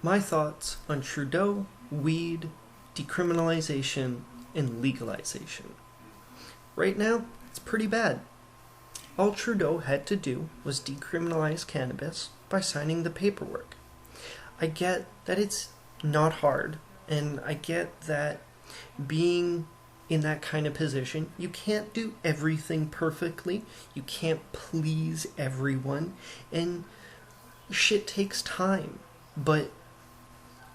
My thoughts on Trudeau, weed, decriminalization, and legalization. Right now, it's pretty bad. All Trudeau had to do was decriminalize cannabis by signing the paperwork. I get that it's not hard, and I get that being in that kind of position, you can't do everything perfectly, you can't please everyone, and shit takes time. But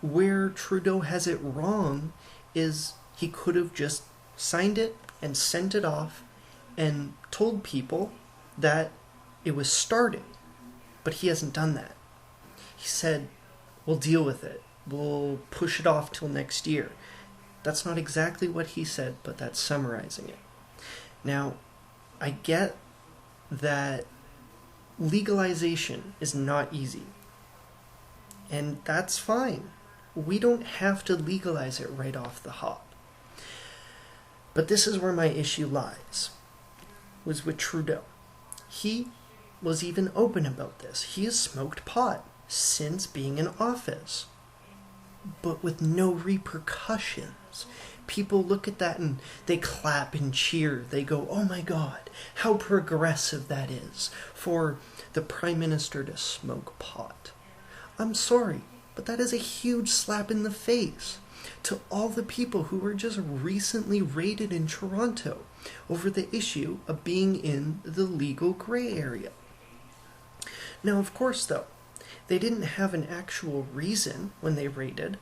where Trudeau has it wrong is he could have just signed it and sent it off and told people that it was starting. But he hasn't done that. He said, we'll deal with it. We'll push it off till next year. That's not exactly what he said, but that's summarizing it. Now, I get that legalization is not easy. And that's fine. We don't have to legalize it right off the hop. But this is where my issue lies, was with Trudeau. He was even open about this. He has smoked pot since being in office, but with no repercussions. People look at that and they clap and cheer. They go, oh my God, how progressive that is for the Prime Minister to smoke pot. I'm sorry, but that is a huge slap in the face to all the people who were just recently raided in Toronto over the issue of being in the legal gray area. Now, of course, though, they didn't have an actual reason when they raided.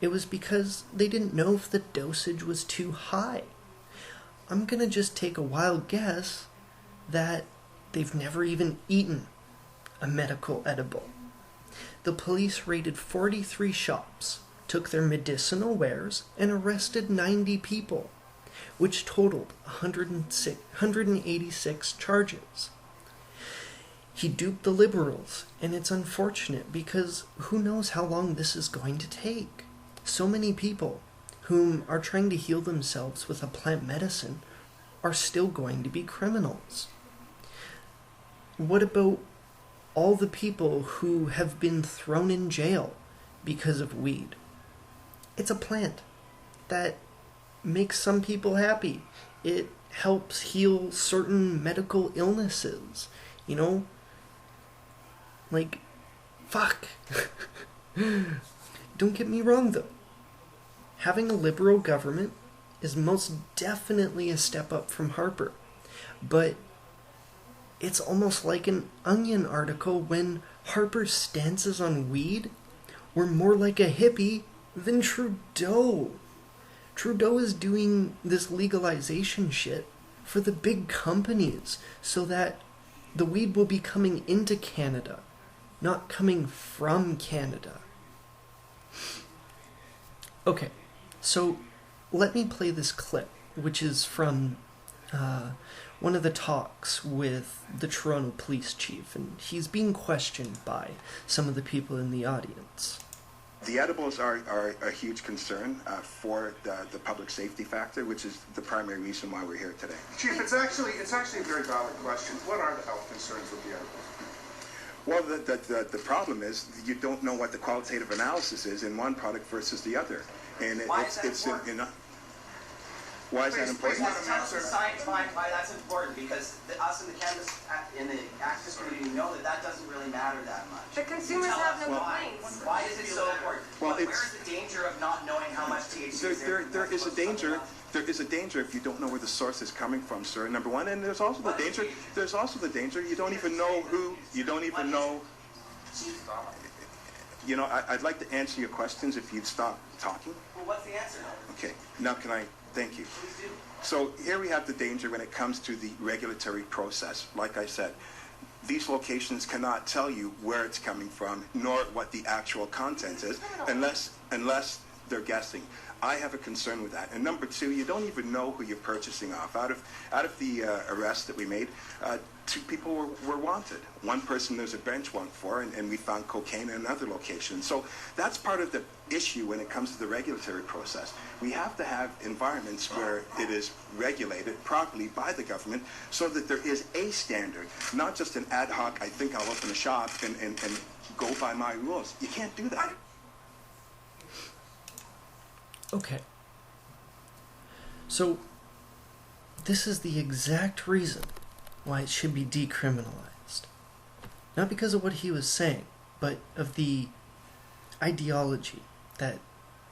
It was because they didn't know if the dosage was too high. I'm gonna just take a wild guess that they've never even eaten a medical edible. The police raided 43 shops, took their medicinal wares, and arrested 90 people, which totaled 186 charges. He duped the Liberals, and it's unfortunate because who knows how long this is going to take. So many people whom are trying to heal themselves with a plant medicine are still going to be criminals. What about all the people who have been thrown in jail because of weed? It's a plant that makes some people happy. It helps heal certain medical illnesses, you know? Like, fuck. Don't get me wrong, though. Having a Liberal government is most definitely a step up from Harper. But it's almost like an Onion article when Harper's stances on weed were more like a hippie than Trudeau. Trudeau is doing this legalization shit for the big companies so that the weed will be coming into Canada, not coming from Canada. Okay, so let me play this clip, which is from one of the talks with the Toronto police chief, and he's being questioned by some of the people in the audience. The edibles are a huge concern for the public safety factor, which is the primary reason why we're here today. Chief, it's actually a very valid question. What are the health concerns with the edibles? Well, the problem is you don't know what the qualitative analysis is in one product versus the other. And why is that important? Why is that important? Tell us the science behind why that's important, because us in the cannabis, in the activist community know that doesn't really matter that much. The consumers have no complaints. Why is it so important? Well, where is the danger of not knowing how much THC is there? There is a danger. There is a danger if you don't know where the source is coming from, sir. Number one, and there's also the danger. There's also the danger you don't even know who. You don't even know. You know, I'd like to answer your questions if you'd stop talking. Well, what's the answer? Okay. Now, can I? Thank you. Please do. So here we have the danger when it comes to the regulatory process. Like I said, these locations cannot tell you where it's coming from, nor what the actual content is, unless they're guessing. I have a concern with that. And number two, you don't even know who you're purchasing off. Out of the arrest that we made, 2 people were wanted. One person there's a bench warrant for, and we found cocaine in another location. So that's part of the issue when it comes to the regulatory process. We have to have environments where it is regulated properly by the government so that there is a standard, not just an ad hoc, I think I'll open a shop and go by my rules. You can't do that. Okay. So, this is the exact reason why it should be decriminalized. Not because of what he was saying, but of the ideology that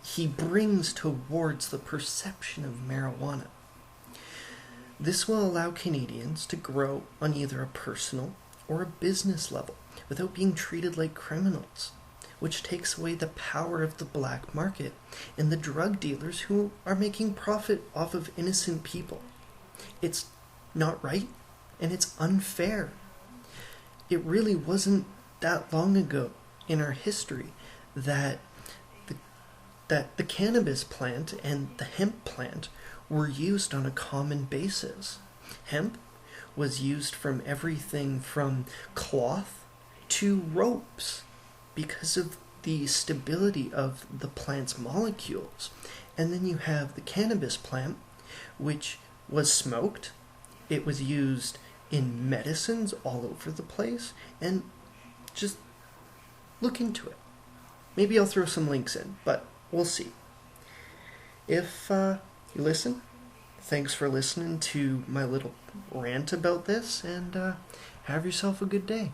he brings towards the perception of marijuana. This will allow Canadians to grow on either a personal or a business level without being treated like criminals, which takes away the power of the black market and the drug dealers who are making profit off of innocent people. It's not right, and it's unfair. It really wasn't that long ago in our history that the cannabis plant and the hemp plant were used on a common basis. Hemp was used from everything from cloth to ropes because of the stability of the plant's molecules. And then you have the cannabis plant, which was smoked. It was used in medicines all over the place. And just look into it. Maybe I'll throw some links in, but we'll see. If you listen, thanks for listening to my little rant about this, and have yourself a good day.